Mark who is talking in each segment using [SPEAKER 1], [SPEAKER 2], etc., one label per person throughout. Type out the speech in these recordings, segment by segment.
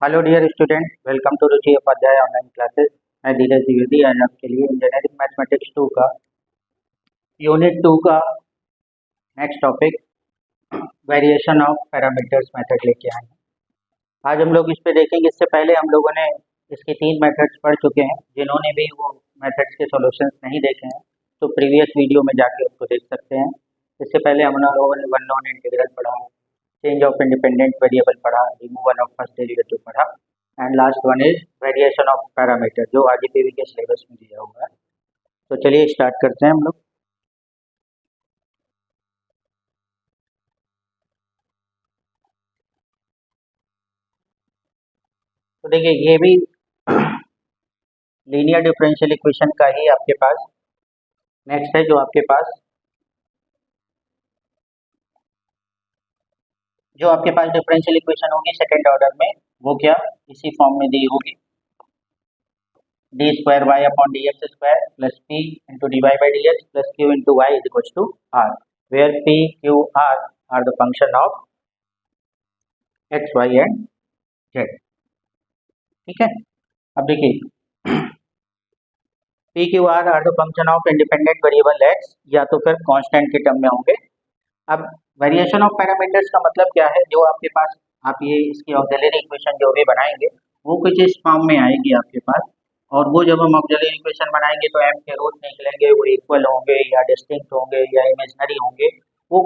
[SPEAKER 1] Hello dear student, welcome to Ruchi Upadhyay online classes. मैं धीरज द्विवेदी आज आपके लिए इंजीनियरिंग मैथमेटिक्स 2 का यूनिट 2 का next topic variation of parameters method लेके आए हैं। आज हम लोग इस पे देखेंगे। इससे पहले हम लोगों ने इसके 3 मेथड्स पढ़ चुके हैं। जिन्होंने भी वो मेथड्स के सॉल्यूशंस नहीं देखे हैं तो प्रीवियस वीडियो में जाके उसको देख सकते हैं। इससे पहले हम लोगों ने वन नॉन इंटीग्रल पढ़ा, चेंज ऑफ इंडिपेंडेंट वेरिएबल पढ़ा, रिमूवल ऑफ फर्स्ट डेरिवेटिव पढ़ा and last one is variation of parameter जो आरजीपीवी के सिलेबस में दिया हुआ है। तो चलिए स्टार्ट करते हैं हम लोग। तो देखिए, ये भी लीनियर डिफरेंशियल इक्वेशन का ही आपके पास नेक्स्ट है। जो आपके पास डिफरेंशियल इक्वेशन होगी सेकंड ऑर्डर में, वो क्या इसी फॉर्म में दी होगी, D square Y upon D x square plus P into D Y by D x plus Q into Y is equal to R, where P Q R the function of X Y and Z. ठीक है, अब देखिए P Q R the function of independent variable X, या तो फिर constant के term में होंगे। अब वेरिएशन ऑफ पैरामीटर्स का मतलब क्या है, जो आपके पास आप ये इसकी ऑक्सिलरी इक्वेशन जो भी बनाएंगे वो कुछ इस फॉर्म में आएगी आपके पास। और वो जब हम ऑक्सिलरी इक्वेशन बनाएंगे तो एम के रूट निकलेंगे, वो इक्वल होंगे या डिस्टिंक्ट होंगे या इमेजिनरी होंगे, वो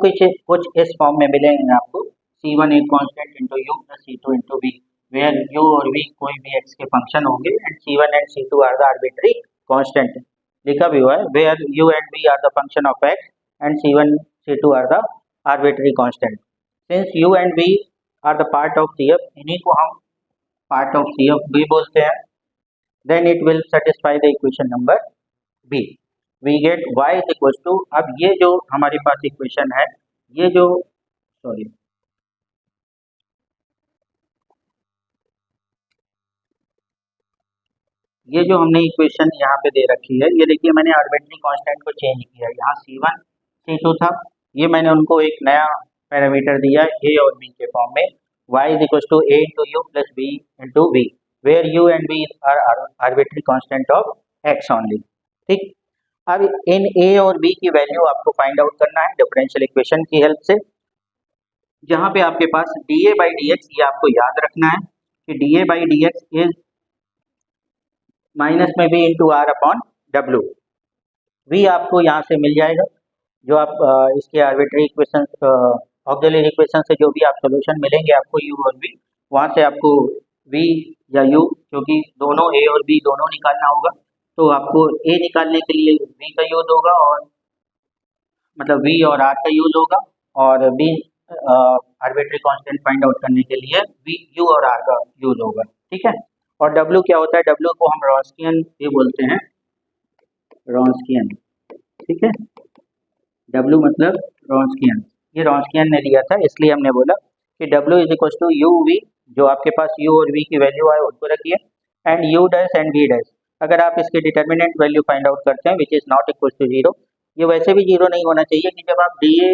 [SPEAKER 1] कुछ इस फॉर्म में मिलेंगे आपको। C1 एक constant into U plus C2 into V, where U और वी कोई भी एक्स के फंक्शन होंगे and C1 and C2 are the arbitrary constant. लिखा भी हुआ है where U and V are the function of X and C1 C2 are the arbitrary constant. Since U and V are the part of CF, इन्हीं को हम part of CF भी बोलते हैं, then it will satisfy the equation number B. We get y is equals to, अब ये जो हमारे पास इक्वेशन है, ये जो सॉरी ये जो हमने इक्वेशन यहाँ पे दे रखी है, ये देखिए मैंने आर्बिट्री कांस्टेंट को चेंज किया। यहाँ C1 C2 था, ये मैंने उनको एक नया पैरामीटर दिया a और b के फॉर्म में, y is equals to a into u plus b into v, where u and v are arbitrary constant of x only। ठीक, अब इन a और b की वैल्यू आपको फाइंड आउट करना है डिफरेंशियल इक्वेशन की हेल्प से। जहाँ पे आपके पास dA by dx, ये आपको याद रखना है कि dA by dx is minus में v into R upon W. v आपको यहाँ से मिल जाएगा, जो आप इसके आर्बिट्री इक्वेशन ऑक्सिलरी इक्वेशन से जो भी आप सॉल्यूशन मिलेंगे आपको u और v, वहाँ से आपको v या u, क्योंकि दोनों a और b दोनों निकालना होगा, तो आपको a निकालने के लिए v का यूज होगा, और मतलब v और r का यूज होगा, और b arbitrary constant find out करने के लिए v u और r का यूज होगा। ठीक है, और w क्या होता है, w को हम रॉन्स्कियन भी बोलते हैं, रॉन्स्कियन। ठीक है, w मतलब रॉन्स्कियन, ये रॉन्स्कियन ने दिया था इसलिए हमने बोला कि w is equal to you V, जो आपके पास u और v की वैल्यू आए उनको रखिए, and u dash and v dash. अगर आप इसके डिटर्मिनेंट वैल्यू फाइंड आउट करते हैं which is not equal to zero, ये वैसे भी जीरो नहीं होना चाहिए कि जब आप dA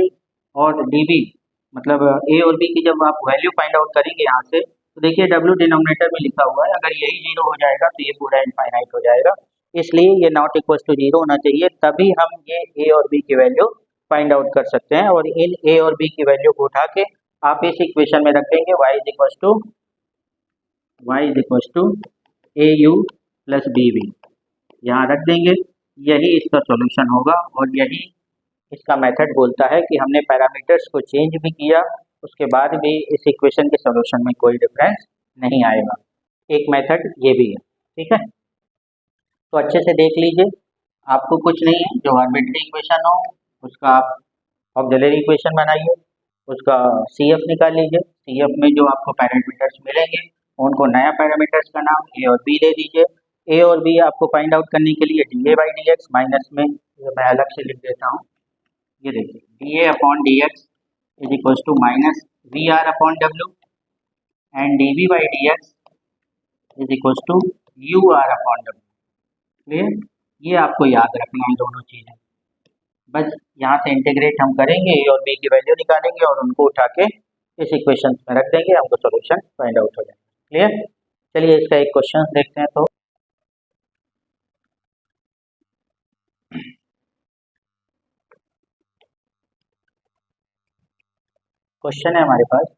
[SPEAKER 1] और dB मतलब a और b की जब आप वैल्यू फाइंड आउट करेंगे यहाँ से, तो देखिए w डिनोमिनेटर में लिखा हुआ है, अगर यही जीरो हो जाएगा तो ये पूरा इनफाइनाइट हो जाएगा, इसलिए ये नॉट इक्वल टू जीरो होना चाहिए, तभी हम ये a और b की वैल्यू फाइंड आउट कर सकते हैं। और इन a और b की वैल्यू को उठा के आप इस इक्वेशन में रखेंगे y is equal to A U plus B V, यहाँ रख देंगे, यही इसका सॉल्यूशन होगा। और यही इसका मेथड बोलता है कि हमने पैरामीटर्स को चेंज भी किया, उसके बाद भी इस इक्वेशन के सॉल्यूशन में कोई डिफरेंस नहीं आएगा। एक मेथड ये भी है। ठीक है, तो अच्छे से देख लीजिए, आपको कुछ नहीं है, जो आर्बिट्री इक्वेशन हो उसका आप ऑक्सिलरी इक्वेशन बनाइए, उसका CF निकाल लीजिए, CF में जो आपको पैरामीटर्स मिलेंगे उनको नया पैरामीटर्स का नाम a और b दे दीजिए। a और b आपको फाइंड आउट करने के लिए dA by dx माइनस में, मैं अलग से लिख देता हूँ, ये देखिए dA upon dx is equal to minus VR upon W and dV by dx is equal to UR upon W। Clear, ये आपको याद रखना है दोनों चीज़ें। बस यहाँ से इंटीग्रेट हम करेंगे, a और b की वैल्यू निकालेंगे और उनको उठा के इस इक्वेशन में रख देंगे, हमको सॉल्यूशन फाइंड आउट हो जाएगा। क्लियर। चलिए इसका एक क्वेश्चन देखते हैं। तो क्वेश्चन है हमारे पास,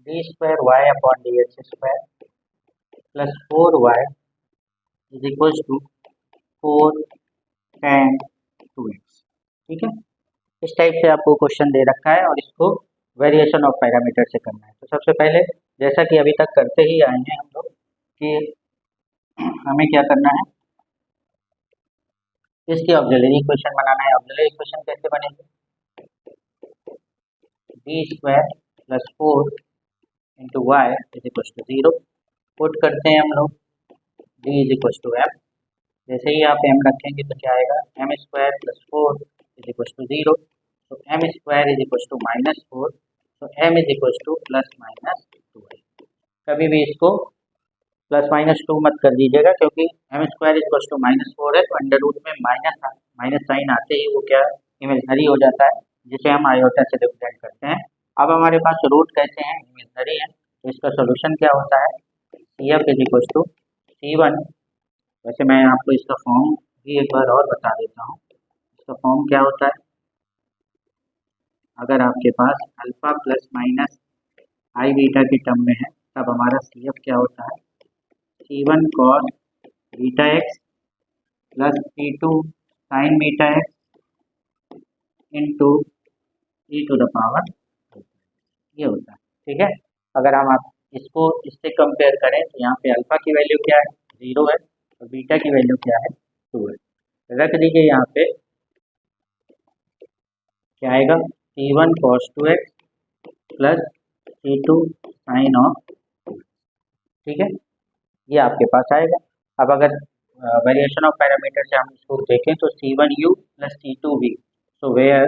[SPEAKER 1] d square Y upon D x square plus 4y is equal to 4 tan 2x। ठीक है, इस टाइप से आपको क्वेश्चन दे रखा है और इसको वेरिएशन ऑफ पैरामीटर से करना है। तो सबसे पहले जैसा कि अभी तक करते ही आए हैं हम लोग कि हमें क्या करना है, इसकी ऑक्सिलरी इक्वेशन बनाना है। ऑक्सिलरी इक्वेशन कैसे बनेगी, D square plus 4 into Y is equal to 0। Put करते हैं हम लोग, D is equal to M. जैसे ही आप एम रखेंगे तो क्या आएगा, M square plus 4 is equal to 0। तो M square is equal to -4, तो M is equal to plus minus 2। कभी भी इसको प्लस माइनस 2 मत कर दीजिएगा, क्योंकि M square is equal to -4 है, तो अंडर रूट में माइनस साइन आते ही वो क्या इमेजनरी हो जाता है, जिसे हम आयोटा से रिप्रेजेंट करते हैं। अब हमारे पास रूट कैसे हैं, इमेजनरी है, तो इसका सोल्यूशन क्या होता है, C F is equal to C1। वैसे मैं आपको इसका फॉर्म भी एक बार और बता देता हूँ। इसका फॉर्म क्या होता है, अगर आपके पास अल्फा प्लस माइनस आई बीटा के टर्म में है, तब हमारा सी एफ क्या होता है, C1 cos beta X plus C2 sine beta X into E to the power, ये होता है। ठीक है, अगर हम आप इसको इससे कंपेयर करें तो यहाँ पे अल्फा की वैल्यू क्या है, 0 है, और बीटा की वैल्यू क्या है, 2 है। रख दीजिए यहाँ पे, क्या आएगा, C1 cos 2x plus C2 sign of. ठीक है, ये आपके पास आएगा। अब अगर वेरिएशन ऑफ पैरामीटर से हम इसको देखें तो C1u plus C2v, so where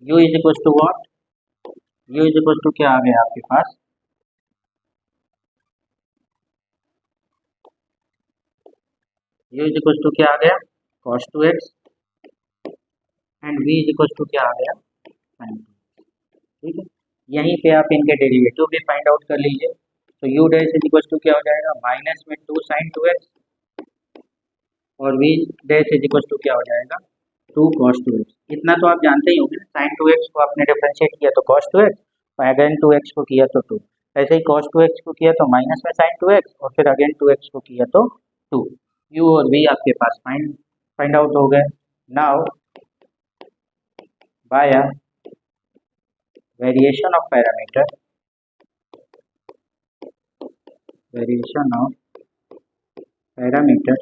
[SPEAKER 1] u is equal to what, u is equal to क्या आ गया आपके पास, u इज इक्वल टू क्या आ गया, cos 2x, and v is equal to क्या आ गया, sin 2। ठीक है, यहीं पे आप इनके डेरिवेटिव भी फाइंड आउट कर लीजिए। तो u dash is equal to क्या हो जाएगा, माइनस में 2 sin 2x, और v dash is equal to क्या हो जाएगा, 2 cos 2x। इतना तो आप जानते ही होंगे, sin 2x को आपने डिफरेंशिएट किया तो cos 2x, और अगेन 2x को किया तो 2। ऐसे ही cos 2x को किया तो माइनस में sin 2x, और फिर अगेन 2x को किया तो 2। u और v आपके पास फाइंड आउट हो गए। Now by variation of parameter, variation of parameter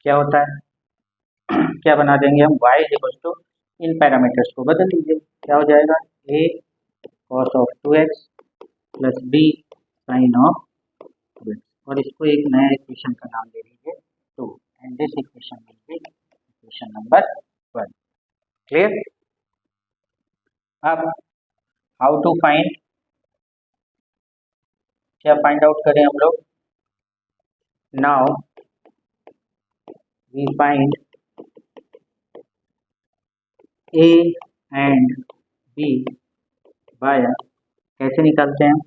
[SPEAKER 1] क्या होता है, क्या बना देंगे हम, y इज इक्वल टू, इन पैरामीटर्स को बदल दीजिए, क्या हो जाएगा, a cos of 2x plus b sine of 2x, और इसको एक नया इक्वेशन का नाम दे दीजिए 2, and this equation will be equation number 1। Clear. अब हाउ टू फाइंड, क्या फाइंड आउट करें हम लोग, now we find a and b by, कैसे निकालते हैं,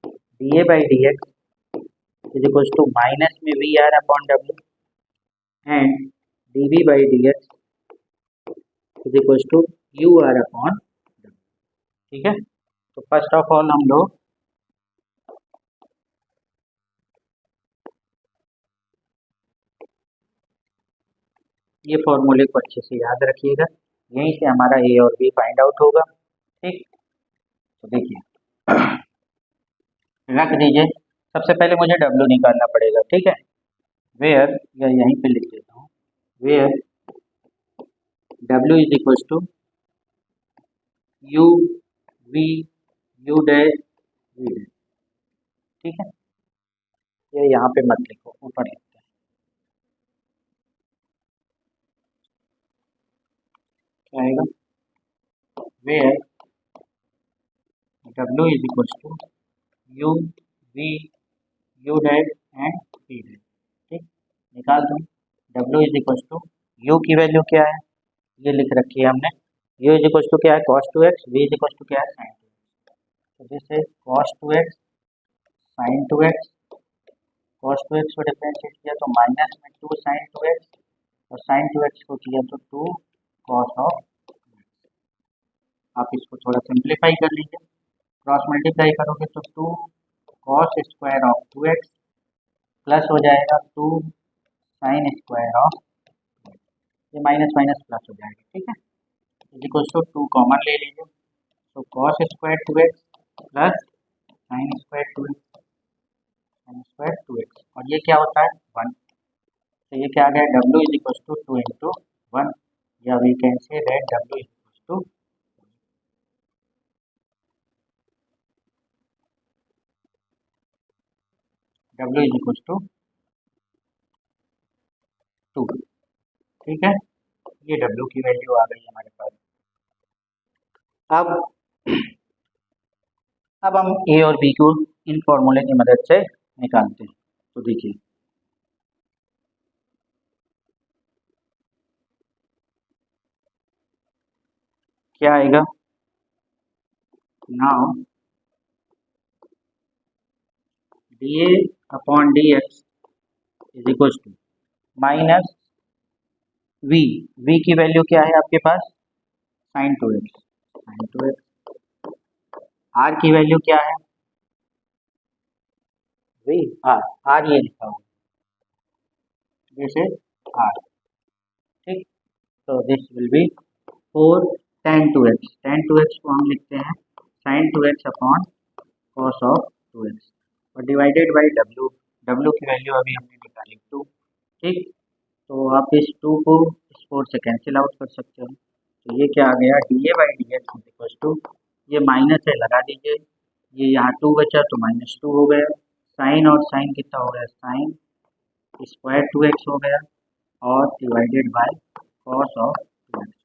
[SPEAKER 1] D A by D x is equal to minus M V R upon W, and D B by D x is equal to you are upon W. ठीक है, तो first of all हम लोग ये फॉर्मूले को अच्छे से याद रखिएगा, यहीं से हमारा ए और बी फाइंड आउट होगा। ठीक, तो देखिए रख दीजिए, सबसे पहले मुझे डब्ल्यू निकालना पड़ेगा। ठीक है, वेयर, या यहीं पे लिख देता हूँ, where W is equal to you we you dash V dash. ठीक है, ये यहाँ पे मत लिखो, ऊपर लिखते हैं, क्या आएगा, where W is equal to you we you dash and P dash. ठीक, निकाल दूँ। W is equal to, U की वैल्यू क्या है, ये लिख रखी है हमने। यू इज इक्वल टू क्या है, cos two X, V is equal to क्या है, साइन टू एक्स। तो this is cos two x sine two X. Cos two x को डिफरेंशिएट किया तो माइनस में टू साइन टू एक्स, और साइन टू एक्स को किया तो टू कॉस ऑफ। आप इसको थोड़ा सिंप्लीफाई कर लीजिए, क्रॉस मल्टीप्लाई करोगे तो two cos square of two x plus हो जाएगा टू साइन स्क्वायर ऑफ, ये माइनस माइनस प्लस हो जाएगा। ठीक है, is equal to two common ले लीजिए, तो cos square two x plus sine square two x, sine square two x, और ये क्या होता है, वन। तो ये क्या आ गया, W is equal to two into one, या we can say that W is equal to, W is equal to two. ठीक है, ये डब्ल्यू की वैल्यू आ गई हमारे पास। अब अब हम ए और बी को इन फॉर्मूले की मदद से निकालते हैं। तो देखिए, क्या आएगा, now d a upon D x is equal to minus v, v की वैल्यू क्या है आपके पास, sine two x, sine two x. R की वैल्यू क्या है, वी आर, आर ये लिखा हुआ जैसे आर। ठीक, तो this will be four tan two X, tan two x को हम लिखते हैं sine two X upon cos of two x, और डिवाइडेड बाई डब्ल्यू, डब्ल्यू की वैल्यू अभी हमने निकाली टू। ठीक, तो आप इस टू को इस फोर से कैंसिल आउट कर सकते हो, तो ये क्या आ गया, D A by D X equal to, ये माइनस है लगा दीजिए, ये यहाँ टू बचा तो माइनस टू हो गया, साइन और साइन कितना हो गया, साइन स्क्वायर टू एक्स हो गया, और divided by cos of two x.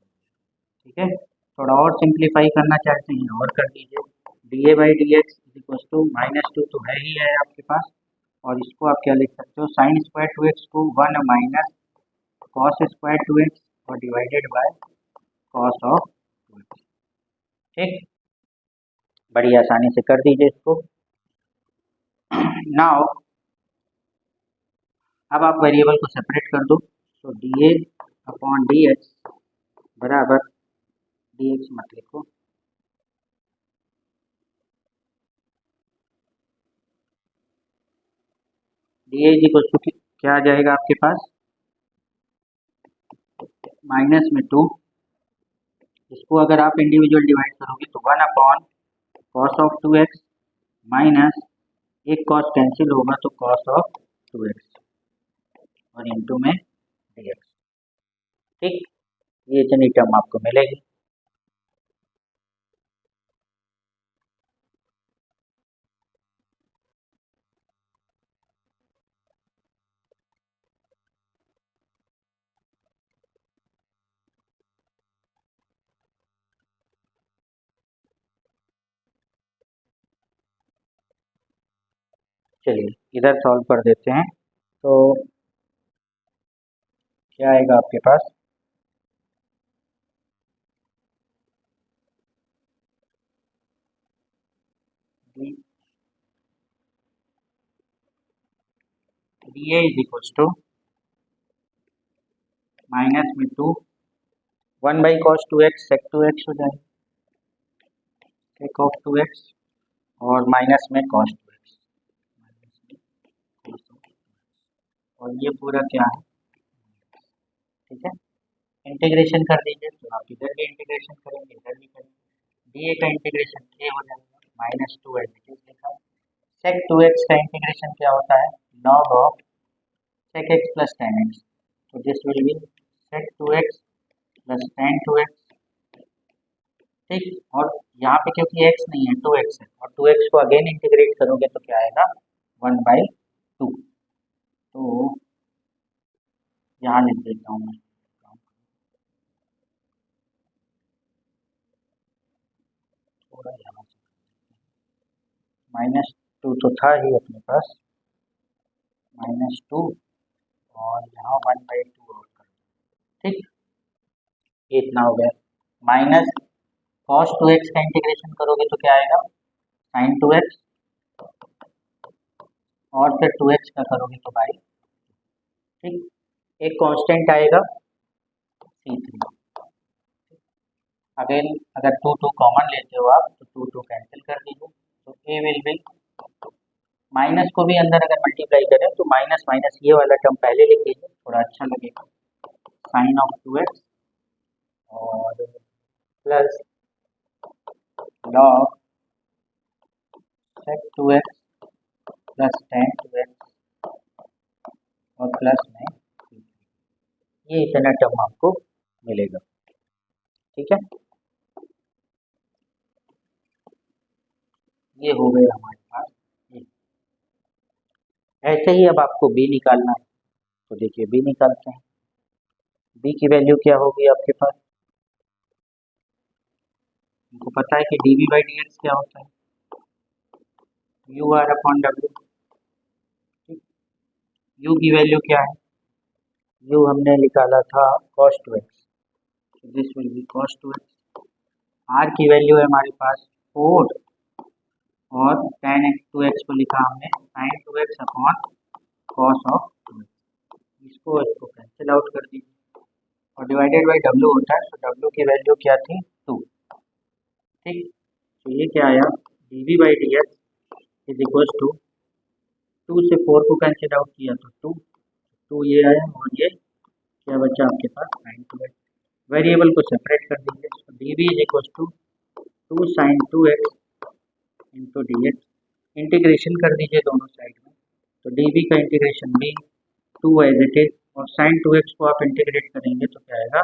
[SPEAKER 1] ठीक है, थोड़ा और सिंप्लीफाई करना चाहते हैं और कर लीजिए, D A by D X equal to minus two तो है ही है आपके पास, और इसको आप क्या लिख सकते हो, साइन स्क्वायर टू एक्स को one minus cos square two x और divided by cos of two x. ठीक, बड़ी आसानी से कर दीजिए इसको। नाउ अब आप वेरिएबल को सेपरेट कर दो, तो d a upon D x बराबर, डी एक्स मत लिखो, डी ए इक्वल टू क्या आ जाएगा आपके पास, माइनस में टू, इसको अगर आप इंडिविजुअल डिवाइड करोगे तो one upon cos of two X minus, एक कॉस कैंसिल होगा तो कॉस ऑफ टू एक्स, और इंटू में डी एक्स। ठीक, ये इतनी टर्म आपको मिलेगी। चलिए इधर सॉल्व कर देते हैं, तो क्या आएगा आपके पास, d a is equal to minus में two, one by cos two x sec two x हो जाएगा, सेक ऑफ टू एक्स, और माइनस में कॉस टू एक्स, और ये पूरा क्या है, ठीक है, इंटीग्रेशन कर दीजिए, तो आप इधर भी इंटीग्रेशन करेंगे इधर भी करेंगे, डी ए का इंटीग्रेशन ए हो जाएगा, minus two as it is लिखा, सेक टू एक्स का इंटीग्रेशन क्या होता है, log of sec x plus tan x, तो this will be sec two x plus tan two x. ठीक, और यहाँ पे क्योंकि एक्स नहीं है टू एक्स है, और टू एक्स को अगेन इंटीग्रेट करोगे तो क्या आएगा, वन बाई टू। तो यहाँ लिख देता हूँ मैं, थोड़ा यहाँ से, माइनस टू तो था ही अपने पास, -2 और यहाँ 1/2 और कर, ठीक, ये इतना हो गया। माइनस cos 2x का इंटीग्रेशन करोगे तो क्या आएगा, sin 2x, और फिर 2x का करोगे तो बाई, ठीक, एक कांस्टेंट आएगा C3। अगेन अगर 2 2 कॉमन लेते हो आप तो 2 2 कैंसिल कर दीजिए, तो ए विल बी, माइनस को भी अंदर अगर मल्टीप्लाई करें तो माइनस माइनस ये वाला टर्म पहले लिख लीजिए, थोड़ा अच्छा लगेगा, साइन ऑफ 2x और plus log sec 2x plus tan 2x और प्लस में ये इतना टर्म आपको मिलेगा, ठीक है। ये हो गए हमारे पास ये। ऐसे ही अब आपको बी निकालना है, तो देखिए बी निकालते हैं। बी की वैल्यू क्या होगी आपके पास, हमको पता है कि डी बाई डी एक्स क्या होता है, U are upon W, U की वैल्यू क्या है, यू हमने निकाला था cos 2x, this will be cos 2x। R की वैल्यू है हमारे पास 4 और tan x 2x को लिखा हमने sin 2x upon cos of 2x, इसको कैंसिल आउट कर दीजिए और डिवाइडेड बाई डब्ल्यू होता है, तो डब्ल्यू की वैल्यू क्या थी 2, ठीक, तो ये क्या आया, D V by D x is equal to 2 से 4 को कैंसिल आउट किया तो 2 ये आया और ये क्या बचा आपके पास sin 2x। वेरिएबल को सेपरेट कर दीजिए, तो D V is equal to 2 sin 2x into D X, integration कर दीजिए दोनों साइड में, तो डी वी का इंटीग्रेशन भी 2 एज इट इज, और sin 2x को आप इंटीग्रेट करेंगे तो क्या आएगा,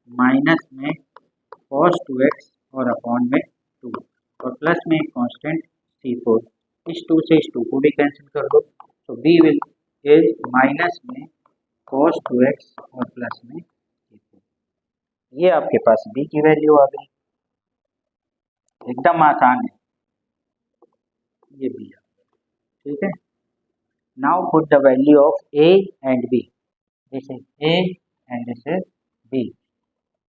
[SPEAKER 1] माइनस में cos 2x और अपॉन में 2 और प्लस में एक कांस्टेंट C4, इस 2 से इस 2 को भी कैंसिल कर दो, तो b विल इज माइनस में cos 2x और प्लस में C4। ये आपके पास b की वैल्यू आ गई, एकदम आसान है, ये b आ गया, ठीक है। Now put the value of a and b, this is a and this is b,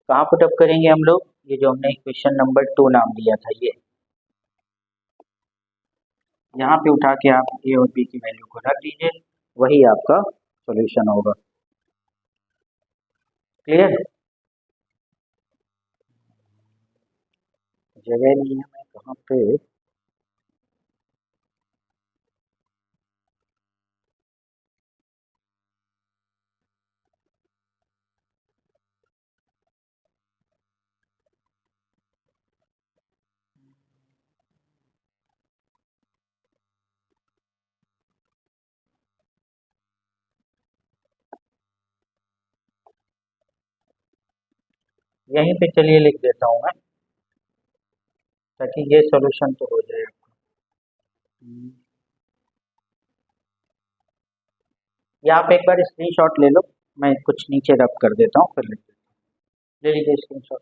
[SPEAKER 1] कहाँ पुट अप करेंगे हम लोग, ये जो हमने इक्वेशन नंबर 2 नाम दिया था ये, यहाँ पे उठा के आप ए और बी की वैल्यू को रख दीजिए, वही आपका सॉल्यूशन होगा, क्लियर। जगह नहीं है, मैं कहाँ पे, यहीं पे चलिए लिख देता हूँ मैं, ताकि ये सॉल्यूशन तो हो जाए आपका। या आप एक बार स्क्रीनशॉट ले लो, मैं कुछ नीचे रब कर देता हूँ, फिर लिख देता हूँ, ले लीजिए स्क्रीनशॉट।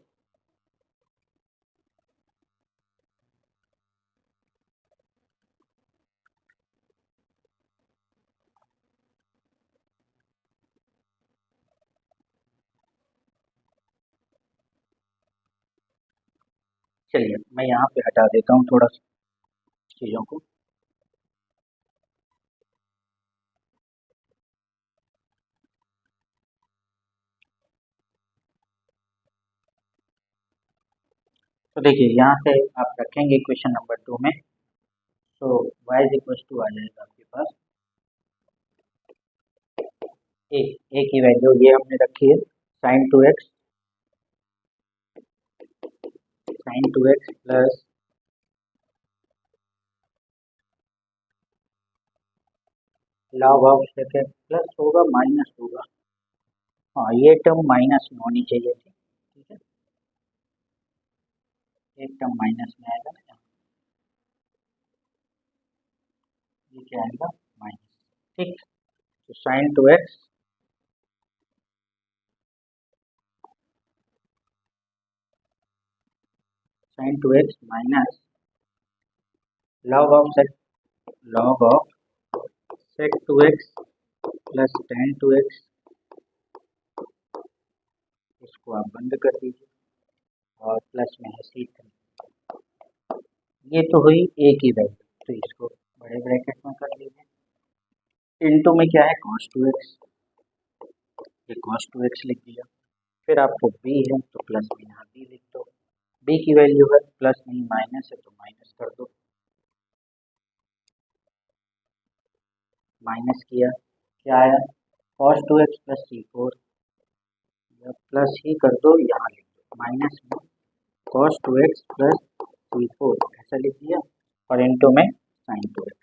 [SPEAKER 1] चलिए मैं यहाँ पे हटा देता हूँ थोड़ा सा चीज़ों को, तो देखिए यहाँ से आप रखेंगे क्वेश्चन नंबर 2 में, तो y इज इक्वल टू आ जाएगा आपके पास ए की वैल्यू ये हमने रखी है sin 2x plus log of second plus होगा माइनस होगा, हाँ ये टर्म माइनस में होनी चाहिए थी, ठीक है, एक टर्म माइनस में आएगा ना, ये क्या आएगा माइनस, ठीक, तो sin 2x minus log of sec 2x plus 10 इसको आप बंद कर दीजिए और प्लस में है C3। ये तो हुई ए की वैल्यू, तो इसको बड़े ब्रैकेट में कर लीजिए। इनटू में क्या है cos 2x, ये cos 2x लिख दिया। फिर आपको b है तो प्लस में यहाँ b लिख दो। b की वैल्यू है प्लस नहीं माइनस है तो माइनस कर दो। माइनस किया क्या आया cos 2x plus C4, plus ही कर दो यहाँ लिख दो माइनस में cos 2x प्लस C4 ऐसा लिख दिया और इनटू में sin 2x।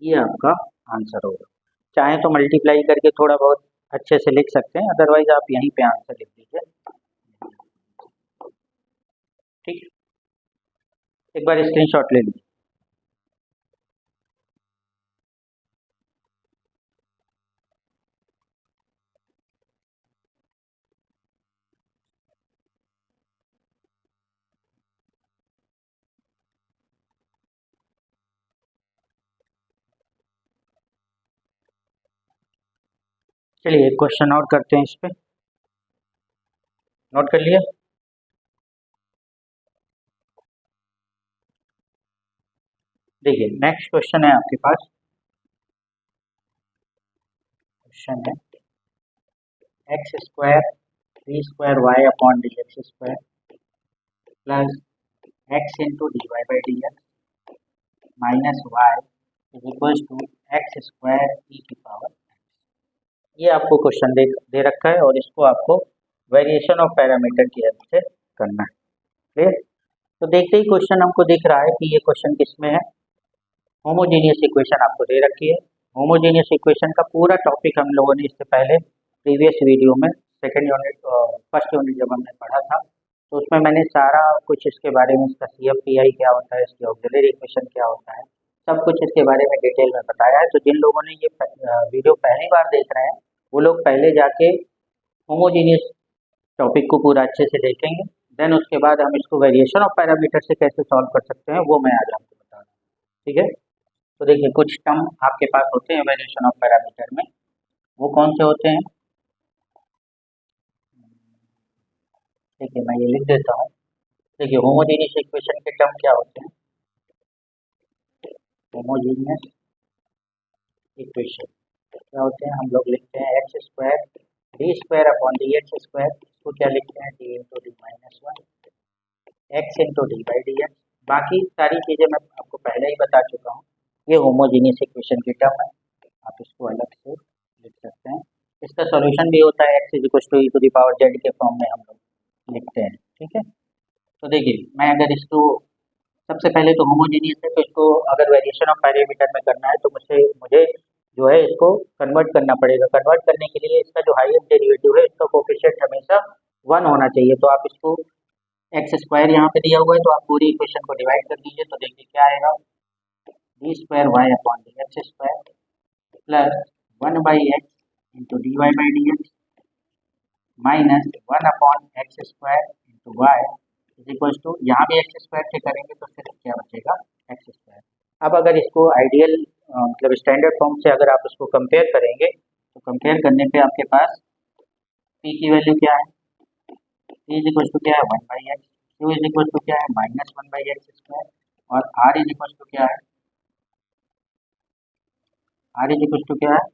[SPEAKER 1] ये आपका आंसर होगा। चाहे तो मल्टीप्लाई करके थोड़ा बहुत अच्छे से लिख सकते हैं, अदरवाइज आप यहीं पे आंसर लिख दीजिए। ठीक, एक बार स्क्रीनशॉट ले लीजिए। चलिए एक क्वेश्चन और करते हैं इस पे, नोट कर लिया। देखिए नेक्स्ट क्वेश्चन है आपके पास, क्वेश्चन है x square 3 square y upon D x square plus x into D Y by D x minus y is equal to x square e की पावर। ये आपको क्वेश्चन दे रखा है और इसको आपको वेरिएशन ऑफ पैरामीटर की हेल्प से करना है। क्लियर? तो देखते ही क्वेश्चन हमको दिख रहा है कि ये क्वेश्चन किसमें है। होमोजेनियस इक्वेशन आपको दे रखी है। होमोजेनियस इक्वेशन का पूरा टॉपिक हम लोगों ने इससे पहले प्रीवियस वीडियो में सेकंड यूनिट फर्स्ट यूनिट जब हमने पढ़ा था तो उसमें मैंने सारा कुछ इसके बारे में, इसका CFPI क्या होता है, इसकी ऑक्सिलरी इक्वेशन क्या होता है, सब कुछ इसके बारे में डिटेल में बताया है। तो जिन लोगों ने ये वीडियो पहली बार देख रहे हैं वो लोग पहले जाके होमोजेनियस टॉपिक को पूरा अच्छे से देखेंगे, देन उसके बाद हम इसको वेरिएशन ऑफ पैरामीटर से कैसे सॉल्व कर सकते हैं वो मैं आज आपको बता रहा हूँ। ठीक है, तो देखिए कुछ टर्म आपके पास होते हैं वेरिएशन ऑफ पैरामीटर में, वो कौन से होते हैं। देखिए मैं ये लिख देता हूँ। देखिए होमोजेनियस इक्वेशन के टर्म क्या होते हैं। होमोजेनियस इक्वेशन क्या होते हैं, हम लोग लिखते हैं x square D square upon D x square, इसको क्या लिखते हैं D into D minus one x into d by D x. बाकी सारी चीज़ें मैं आपको पहले ही बता चुका हूँ। ये होमोजेनियस इक्वेशन की टर्म है, आप इसको अलग से लिख सकते हैं। इसका सॉल्यूशन भी होता है X is equal to E to the power Z के फॉर्म में हम लोग लिखते हैं। ठीक है, तो देखिए मैं अगर इसको सबसे पहले तो होमोजेनियस है तो इसको अगर वेरिएशन ऑफ पैरामीटर में करना है तो मुझे जो है इसको कन्वर्ट करना पड़ेगा। कन्वर्ट करने के लिए इसका जो हाईएस्ट डेरिवेटिव है इसका कोफिशिएंट हमेशा 1 होना चाहिए। तो आप इसको एक्स स्क्वायर यहाँ पे दिया हुआ है तो आप पूरी इक्वेशन को डिवाइड कर दीजिए, तो देखिए क्या आएगा d square Y upon D x square plus 1 by x into D Y by D x minus 1 upon x square into Y is equal to, यहाँ भी एक्स स्क्वायर से करेंगे तो सिर्फ क्या बचेगा एक्स स्क्वायर। अब अगर इसको आइडियल मतलब स्टैंडर्ड फॉर्म से अगर आप इसको कंपेयर करेंगे तो कंपेयर करने पे आपके पास p की वैल्यू क्या है, p इज इक्वल टू क्या है 1 by x, q is equal to क्या है माइनस 1 बाई एक्स स्क्वायर और r इज इक्वल टू क्या है, r इज इक्वल टू क्या है,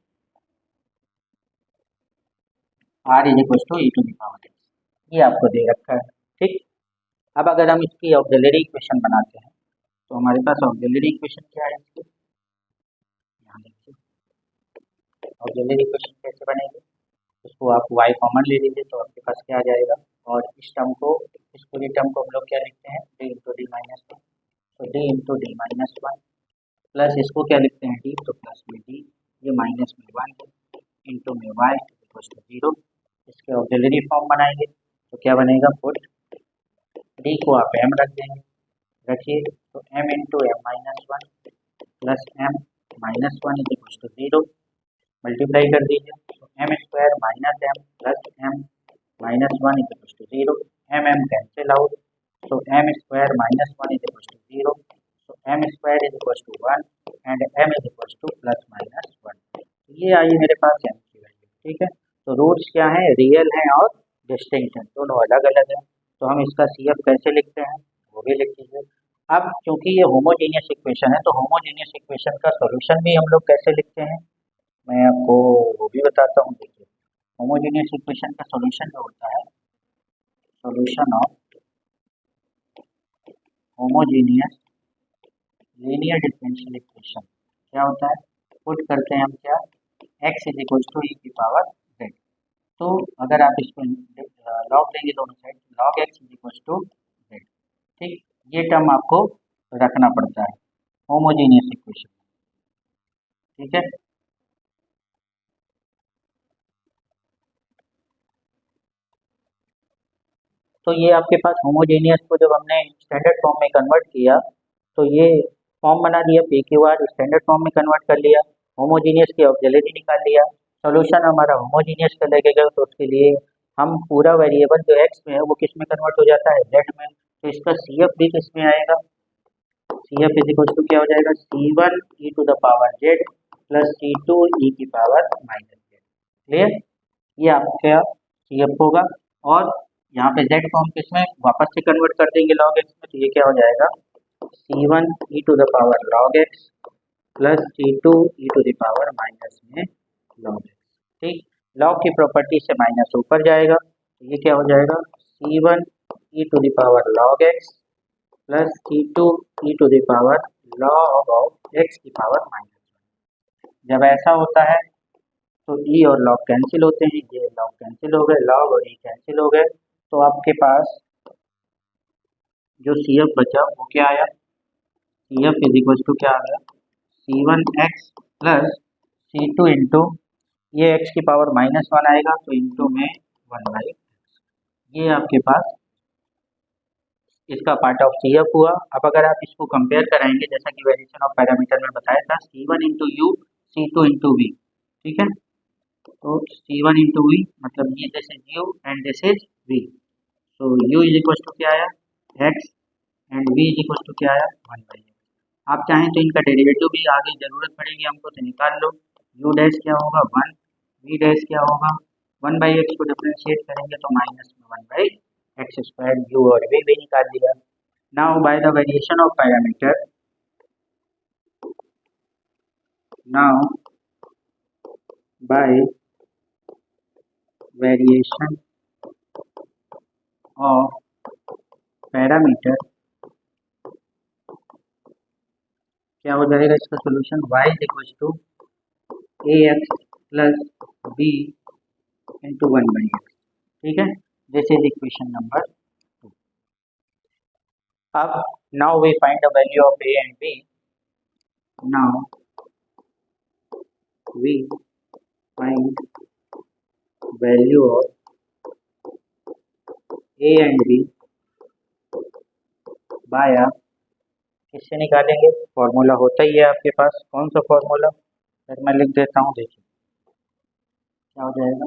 [SPEAKER 1] r is equal to E to the power x. ये आपको दे रखा है। ठीक, अब अगर हम इसकी ऑक्सिलरी इक्वेशन बनाते हैं तो हमारे पास ऑक्सिलरी इक्वेशन क्या है इसकी, यहाँ देखिए ऑक्सिलरी इक्वेशन कैसे बनेगी। उसको आप y कॉमन ले लीजिए तो आपके पास क्या आ जाएगा, और इस टर्म को, इस पूरी टर्म को हम लोग क्या लिखते हैं d into D minus one, तो d into D minus one plus इसको क्या लिखते हैं d, तो प्लस में d, ये माइनस में 1 इंटू में y इक्वल टू 0। इसके ऑक्सिलरी फॉर्म बनाएंगे तो क्या बनेगा, पुट d को आप m रख देंगे, रखिए तो m into m minus one plus m minus one is equal to 0, multiply कर दीजिए तो M square minus m plus m minus one is equal to 0, m m cancel out तो M square minus one is equal to 0, तो M square is equal to 1 and m is equal to plus minus 1। ये आई मेरे पास M की value. ठीक है, तो roots क्या हैं, रियल हैं और डिस्टिंक्ट हैं, दोनों अलग अलग हैं। तो हम इसका सी एफ कैसे लिखते हैं वो भी लिख लीजिए। अब क्योंकि ये होमोजीनियस इक्वेशन है, तो होमोजीनियस इक्वेशन का सॉल्यूशन भी हम लोग कैसे लिखते हैं मैं आपको वो भी बताता हूँ। देखिए, होमोजीनियस इक्वेशन का सॉल्यूशन जो होता है, solution of homogeneous linear differential equation क्या होता है, पुट करते हैं हम क्या, x is equal to e की पावर z। तो अगर आप इसको लॉग लेंगे दोनों side, log x is equal to z। ठीक, ये टर्म आपको रखना पड़ता है होमोजीनियस इक्वेशन। ठीक है, तो ये आपके पास होमोजेनियस को जब हमने स्टैंडर्ड फॉर्म में कन्वर्ट किया तो ये फॉर्म बना दिया, P Q are standard form में कन्वर्ट कर लिया, होमोजीनियस की ऑक्सिलरी निकाल लिया, सॉल्यूशन हमारा होमोजीनियस का लगेगा। तो उसके लिए हम पूरा वेरिएबल जो एक्स में है वो किस में कन्वर्ट हो जाता है, जेड में। तो इसका सी एफ भी किस में आएगा, c F is equal to क्या हो जाएगा, c one e to the power z plus c two e की पावर माइनस जेड। क्लियर, ये आपका सी एफ होगा। और यहाँ पे z को हम किसमें वापस से कन्वर्ट कर देंगे, log x में। तो ये क्या हो जाएगा, c1 e to the power log x plus c2 e to the power minus में log x। ठीक, log की प्रॉपर्टी से माइनस ऊपर जाएगा, तो ये क्या हो जाएगा, c1 e to the power log x plus c2 e to the power log of x की पावर माइनस। जब ऐसा होता है तो ई और लॉग कैंसिल होते हैं, ये लॉग कैंसिल हो गए, लॉग और ई कैंसिल हो गए। तो आपके पास जो सी एफ बचा वो क्या आया, c F is equal to क्या आ गया, c one x plus c two into, ये एक्स की पावर माइनस वन आएगा तो इंटू में वन बाई, ये आपके पास इसका पार्ट ऑफ सी एफ हुआ। अब अगर आप इसको कंपेयर कराएंगे जैसा कि वेरिएशन ऑफ पैरामीटर में बताया था, c one into u c two into v. ठीक है, तो सी वन इंटू वी मतलब ये this is u and this is v. तो u इज इक्वल टू क्या आया, x and v is equal to क्या आया, वन बाई एक्स। आप चाहें तो इनका डेरिवेटिव भी आगे जरूरत पड़ेगी हमको तो निकाल लो। u डैश क्या होगा वन, v डैश क्या होगा, वन बाई एक्स को डिफ्रेंशिएट करेंगे तो माइनस में one by x square, u और v भी निकाल दिया। Now by the variation of parameter, now by variation of parameter क्या हो जाएगा इसका solution, y is equal to a x plus b into one by x. ठीक है, दिस इज इक्वेशन नंबर 2। अब now we find the value of a and b, now we find value of a and b by, किससे निकालेंगे, formula होता ही है आपके पास, कौन सा फॉर्मूला, फिर मैं लिख देता हूँ। देखिए क्या हो जाएगा,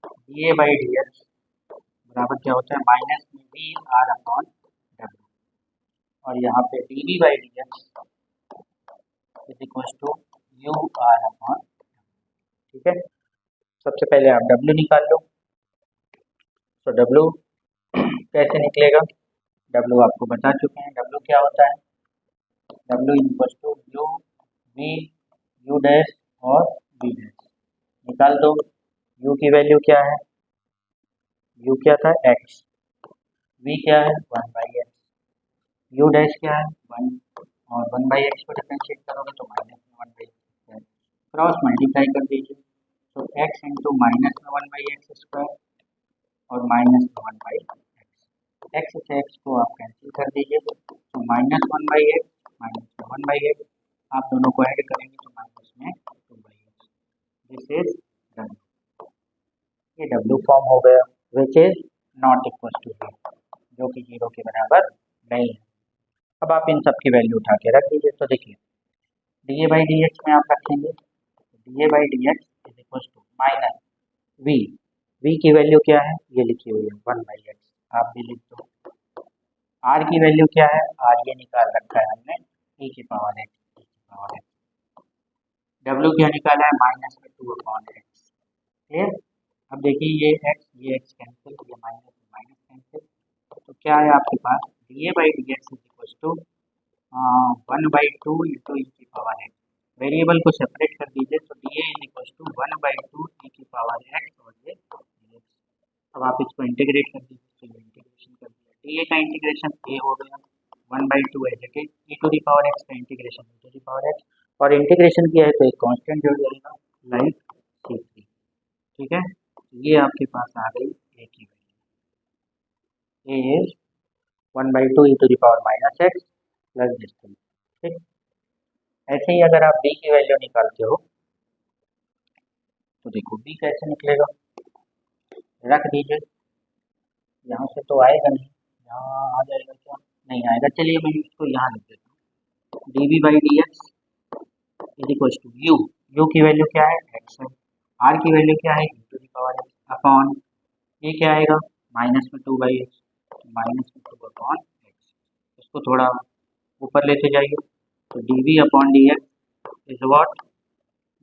[SPEAKER 1] D A by D x बराबर क्या होता है, minus M V R upon W, और यहाँ पे d B by D x is equal to you are upon. ठीक है, सबसे पहले आप डब्ल्यू निकाल लो। तो डब्ल्यू कैसे निकलेगा, डब्ल्यू आपको बता चुके हैं, डब्ल्यू क्या होता है, डब्ल्यू equal to you we you dash और वी डैश, निकाल दो। यू की वैल्यू क्या है, यू क्या था एक्स, वी क्या है one by x, you dash क्या है वन, और वन बाई एक्स को डिफरेंशिएट करोगे तो माइनस में one by x, cross multiply कर दीजिए। तो एक्स इंटू माइनस में वन बाई एक्स स्क्वायर और माइनस में वन बाई एक्स, एक्स से एक्स को आप कैंसिल कर दीजिए, तो minus one by x minus में वन बाई एक्स, आप दोनों को ऐड करेंगे तो माइनस में to by x, this is डब्ल्यू। ये डब्ल्यू फॉर्म हो गया, which is not equal to zero, जो कि जीरो के बराबर नहीं है। अब आप इन सब की वैल्यू उठा के रख दीजिए। तो देखिए d A by D x में आप रखेंगे, d A by D x is equal to minus v, v की वैल्यू क्या है ये लिखी हुई है वन बाई एक्स, आप भी लिख दो। आर की वैल्यू क्या है, आर ये निकाल रखा है हमने ई की पावर एक्स, ई की पावर एक्स। डब्ल्यू क्या निकाला है माइनस में टू 2/x। क्लियर? अब देखिए ये x कैंसिल, ये माइनस कैंसिल, तो क्या है आपके पास d A by D x is equal to 1/2 into e की पावर एक्स। वेरिएबल को सेपरेट कर दीजिए, तो d a is equal to 1/2 e की पावर एक्स और ये dx। अब आप इसको इंटीग्रेट कर दीजिए, तो ये इंटीग्रेशन कर दिया, डी ए का इंटीग्रेशन ए हो गया 1/2 as it is, e to the power x का integration e to the power x, और इंटीग्रेशन किया है तो एक कांस्टेंट जुड़ जाएगा लाइक C3। ठीक है, ये आपके पास आ गई ए की value, a is 1/2 e to the power minus x plus this thing. ठीक, ऐसे ही अगर आप बी की वैल्यू निकालते हो तो देखो बी कैसे निकलेगा, रख दीजिए, यहाँ से तो आएगा नहीं, यहाँ आ जाएगा क्या, नहीं आएगा, चलिए मैं इसको यहाँ लिख देता हूँ, d B by D x is equal to u, u की वैल्यू क्या है एक्स है, आर की वैल्यू क्या है e to the power x upon, ये क्या आएगा माइनस में 2/x, माइनस में 2 अपॉन एक्स, इसको थोड़ा ऊपर लेते जाइए, तो d b upon D x is what,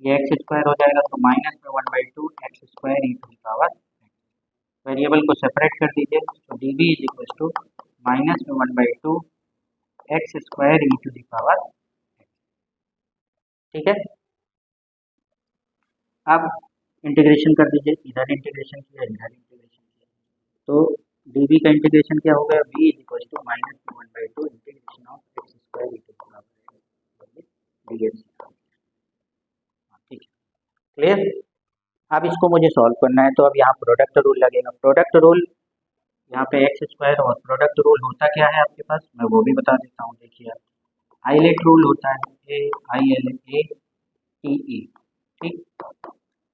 [SPEAKER 1] ये एक्स स्क्वायर हो जाएगा, तो माइनस में 1/2 x square e to the power, variable को सेपरेट कर दीजिए, तो d b is equal to minus में 1/2 x square e to the power. ठीक है, अब इंटीग्रेशन कर दीजिए, इधर इंटीग्रेशन किया, इधर इंटीग्रेशन किया, तो डी बी का इंटीग्रेशन क्या हो गया, b is equal to minus में 1/2 integration of x square e to the power d x. ठीक है, क्लियर? अब इसको मुझे सॉल्व करना है, तो अब यहाँ प्रोडक्ट रूल लगेगा, प्रोडक्ट रूल यहाँ पे एक्स स्क्वायर और प्रोडक्ट रूल होता क्या है आपके पास, मैं वो भी बता देता हूँ। देखिए आइलेट रूल होता है ए I L A T E, ठीक,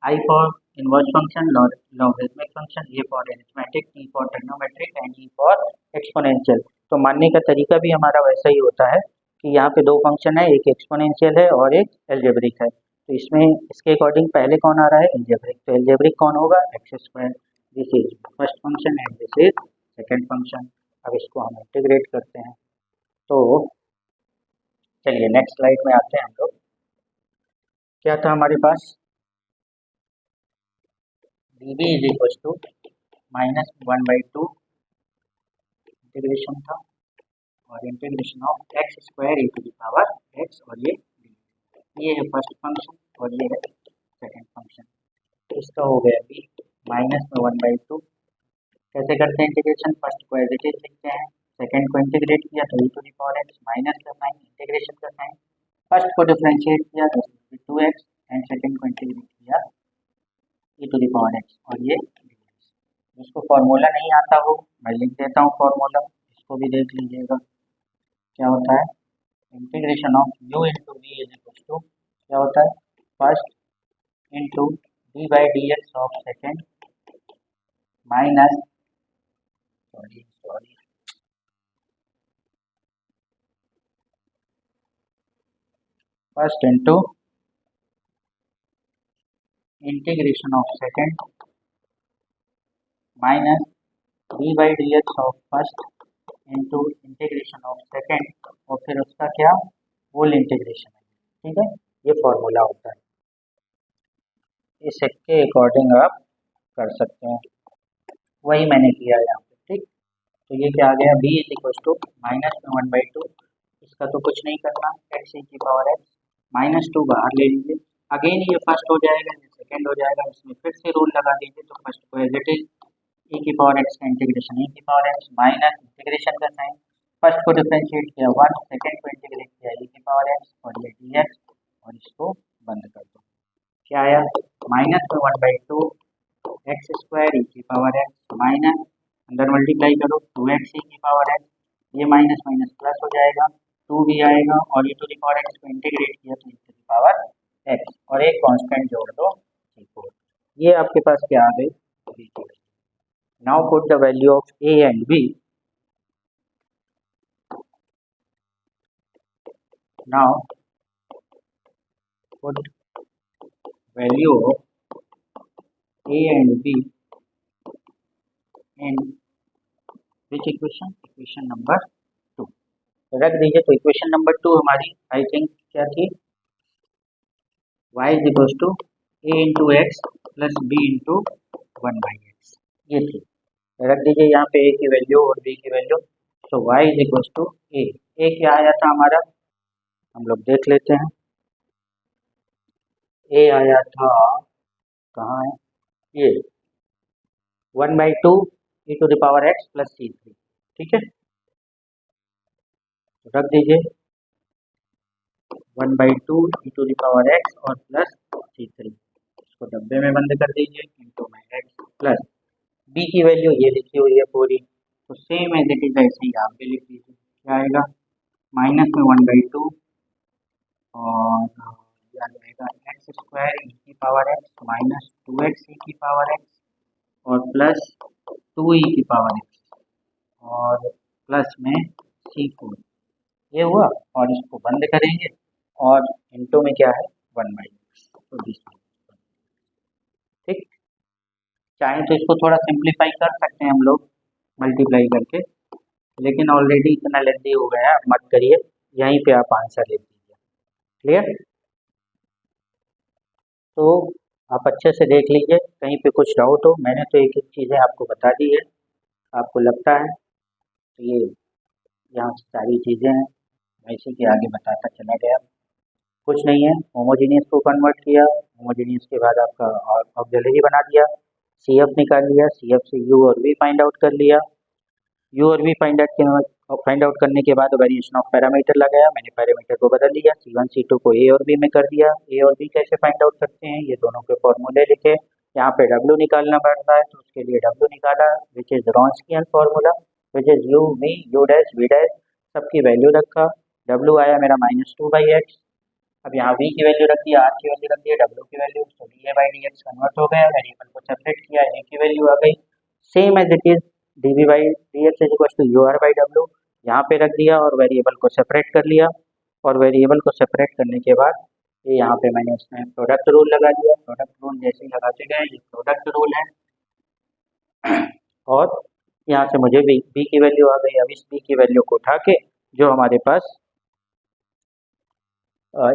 [SPEAKER 1] I for inverse function, logarithmic function, A for arithmetic, T for trigonometric and E for exponential. तो मानने का तरीका भी हमारा वैसा ही होता है कि यहाँ पे दो फंक्शन है, एक एक्सपोनेंशियल है और एक एल्जेब्रिक है, तो इसमें इसके अकॉर्डिंग पहले कौन आ रहा है एल्जेब्रिक, तो एल्जेब्रिक कौन होगा x square, this is first function and this is second function. अब इसको हम इंटीग्रेट करते हैं, तो चलिए नेक्स्ट स्लाइड में आते हैं हम लोग। क्या था हमारे पास, d b is equal to minus 1/2 integration था और integration of x square e to the power x, और ये है फर्स्ट फंक्शन और ये है सेकेंड फंक्शन, इसका हो गया बी माइनस में 1/2। कैसे करते हैं इंटीग्रेशन, फर्स्ट को एज इट इज लिखते हैं, सेकेंड को इंटीग्रेट किया तो e to the power x, minus का साइन, इंटीग्रेशन का साइन, फर्स्ट को डिफरेंशिएट किया तो 2x एंड सेकेंड को इंटीग्रेट किया e to the power x, और ये जिसको फॉर्मूला नहीं आता हो मैं लिख देता हूँ फॉर्मूला, इसको भी देख लीजिएगा क्या होता है, integration of u into v is equal to क्या होता है, first into d by D x of second minus sorry first into integration of second minus d by D x of first into integration of second और फिर उसका क्या whole integration है। ठीक है, ये फॉर्मूला होता है, इसके अकॉर्डिंग आप कर सकते हैं, वही मैंने किया यहाँ पे। ठीक, तो ये क्या आ गया, b is equal to minus में 1/2, इसका तो कुछ नहीं करना, एक्स ई की पावर एक्स, -2 बाहर ले लीजिए, अगेन ये फर्स्ट हो जाएगा, ये सेकेंड हो जाएगा, इसमें फिर से रूल लगा दीजिए, तो फर्स्ट को एज इट इज ई की पावर एक्स का इंटीग्रेशन ई की पावर एक्स माइनस इंटीग्रेशन का साइन, फर्स्ट को डिफरेंशिएट किया 1, सेकेंड को इंटीग्रेट किया ई की पावर एक्स और ये डी एक्स, और इसको बंद कर दो, क्या आया माइनस में 1/2 एक्स स्क्वायर ई की पावर एक्स माइनस अंदर मल्टीप्लाई करो 2x ई की पावर एक्स, ये माइनस माइनस प्लस हो जाएगा, 2 भी आएगा और ई टू द पावर एक्स को इंटीग्रेट किया तो e to the power x और एक कांस्टेंट जोड़ दो 4, ये आपके पास क्या आ गई b की value. Now put the value of a and b, now put value of a and b in which equation, equation number 2 रख दीजिए, तो इक्वेशन नंबर 2 हमारी आई थिंक क्या थी, y is equal to a into x plus b into 1/x, ये थी। रख दीजिए यहाँ पे ए की वैल्यू और बी की वैल्यू। तो y इज इक्वल टू ए क्या आया था हमारा, हम लोग देख लेते हैं। ए आया था, कहाँ है ये, 1/2 e to the power x plus C3, ठीक है। तो रख दीजिए 1/2 e to the power x और प्लस C3, इसको डब्बे में बंद कर दीजिए, इंटू में एक्स प्लस बी की वैल्यू ये लिखी हुई है पूरी, तो सेम एज इट इज ऐसे ही आप भी लिख लीजिए। क्या आएगा, माइनस में 1/2 और आ जाएगा एक्स स्क्वायर ई की पावर एक्स माइनस 2x ई की पावर एक्स और प्लस 2 ई की पावर एक्स और प्लस में C4, ये हुआ। और इसको बंद करेंगे और इंटू में क्या है 1/x, तो ठीक। चाहे तो इसको थोड़ा सिंप्लीफाई कर सकते हैं हम लोग मल्टीप्लाई करके, लेकिन ऑलरेडी इतना लेंथी हो गया, मत करिए, यहीं पे आप आंसर ले लीजिए। क्लियर, तो आप अच्छे से देख लीजिए, कहीं पे कुछ डाउट हो, मैंने तो एक एक चीज़ें आपको बता दी है, आपको लगता है तो ये यहाँ सारी चीज़ें हैं, मैं इसी के आगे बताता चला गया। कुछ नहीं है, होमोजीनियस को कन्वर्ट किया, होमोजीनियस के बाद आपका ऑक्सिलरी बना दिया, CF निकाल लिया, CF से U और V फाइंड आउट कर लिया, U और V फाइंड आउट करने के बाद वेरिएशन ऑफ पैरामीटर लगाया, मैंने पैरामीटर को बदल लिया, C1 C2 को A और B में कर दिया। A और B कैसे फाइंड आउट करते हैं, ये दोनों के फॉर्मूले लिखे, यहाँ पे W निकालना पड़ता है, तो उसके लिए W निकाला, which is Wronskian formula, which is U V U dash V dash, सबकी वैल्यू रखा, W आया मेरा -2/x, अब यहाँ V की वैल्यू रख दिया, R की वैल्यू रख दिया, W की वैल्यू, तो dA/dx कन्वर्ट हो गया, वेरिएबल को सेपरेट किया, A की वैल्यू आ गई, same as it is dV/dx is equal to UR/W, यहाँ पे रख दिया और वेरिएबल को सेपरेट कर लिया, और वेरिएबल को सेपरेट करने के बाद ये यहाँ पे मैंने इसमें प्रोडक्ट रूल लगा दिया, प्रोडक्ट रूल जैसे ही लगाते गए, ये प्रोडक्ट रूल है, और यहाँ से मुझे बी की वैल्यू आ गई। अब इस बी की वैल्यू को उठा के जो हमारे पास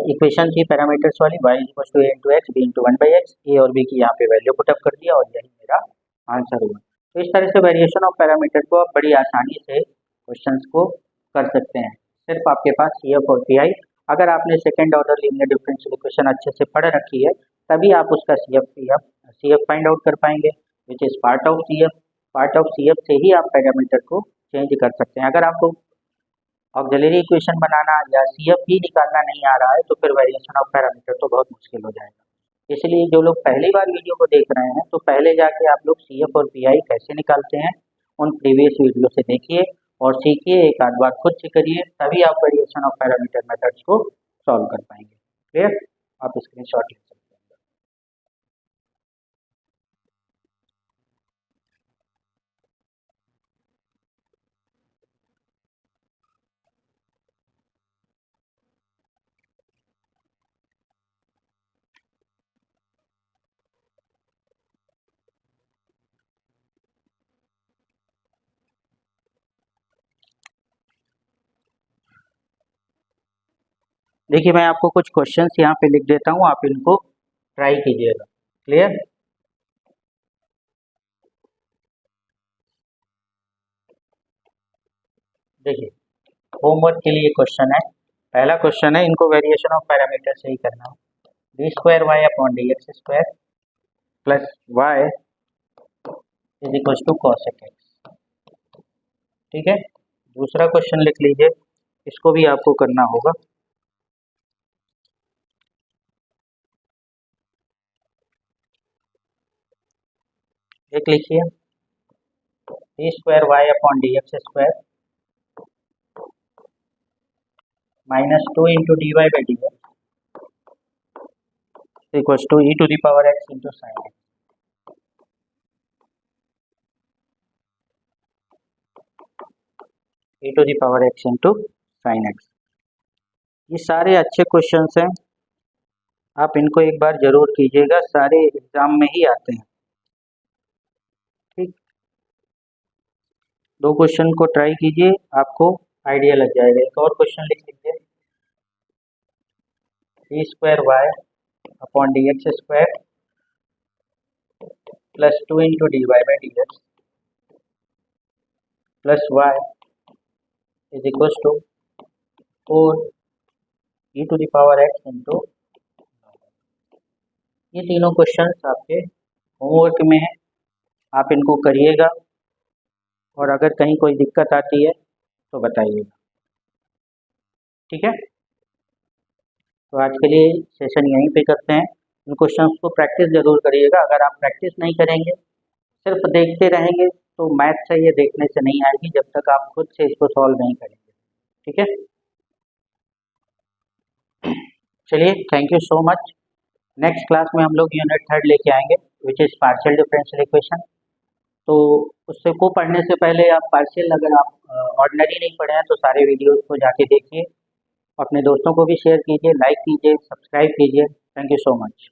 [SPEAKER 1] इक्वेशन थी पैरामीटर्स वाली, y equal to a into x b into 1/x, a और बी की यहाँ पे वैल्यू पुट अप कर दिया और यही मेरा आंसर हुआ। तो इस तरह से वेरिएशन ऑफ पैरामीटर को आप बड़ी आसानी से क्वेश्चंस को कर सकते हैं, सिर्फ आपके पास CF और PI, अगर आपने second order linear differential equation अच्छे से पढ़ रखी है तभी आप उसका CF फाइंड आउट कर पाएंगे, which is part of CF से ही आप पैरामीटर को चेंज कर सकते हैं। अगर आपको ऑक्सिलरी इक्वेशन बनाना या CF ही निकालना नहीं आ रहा है तो फिर वेरिएशन ऑफ पैरामीटर तो बहुत मुश्किल हो जाएगा। इसलिए जो लोग पहली बार वीडियो को देख रहे हैं तो पहले जाके आप लोग CF और PI कैसे निकालते हैं उन प्रीवियस वीडियो से देखिए और सीखिए, एक आध बार खुद से करिए, तभी आप वेरिएशन ऑफ पैरामीटर मेथड्स को सॉल्व कर पाएंगे। क्लियर, आप स्क्रीनशॉट ले सकते हैं। देखिए मैं आपको कुछ क्वेश्चंस यहाँ पे लिख देता हूँ, आप इनको ट्राई कीजिएगा। क्लियर, देखिए होमवर्क के लिए क्वेश्चन है, पहला क्वेश्चन है, इनको वेरिएशन ऑफ पैरामीटर से ही करना है, d2y/dx² plus y is equal to cos x, ठीक है। दूसरा क्वेश्चन लिख लीजिए, इसको भी आपको करना होगा, एक लिखिए d2y/dx² -2 into dy/dx equal to e to the power x into sine x, e to the power x into sine x। ये सारे अच्छे क्वेश्चंस हैं, आप इनको एक बार जरूर कीजिएगा, सारे एग्जाम में ही आते हैं, ठीक। दो क्वेश्चन को ट्राई कीजिए, आपको आइडिया लग जाएगा। एक और क्वेश्चन लिख लीजिए, d2y/dx² plus 2 into D Y by D x plus y is equal to 4 e to the power x into. ये तीनों क्वेश्चंस आपके होमवर्क में है, आप इनको करिएगा और अगर कहीं कोई दिक्कत आती है तो बताइएगा, ठीक है। तो आज के लिए सेशन यहीं पे करते हैं। इन क्वेश्चंस को प्रैक्टिस ज़रूर करिएगा। अगर आप प्रैक्टिस नहीं करेंगे, सिर्फ देखते रहेंगे, तो मैथ से ये देखने से नहीं आएगी जब तक आप खुद से इसको सॉल्व नहीं करेंगे, ठीक है। चलिए, thank you so much. Next class में हम लोग यूनिट 3 लेके आएंगे, which is partial differential equation. तो उससे को पढ़ने से पहले आप पार्शियल, अगर आप ऑर्डिनरी नहीं पढ़े हैं तो सारे वीडियोस को जाके देखिए, अपने दोस्तों को भी शेयर कीजिए, लाइक कीजिए, सब्सक्राइब कीजिए। Thank you so much.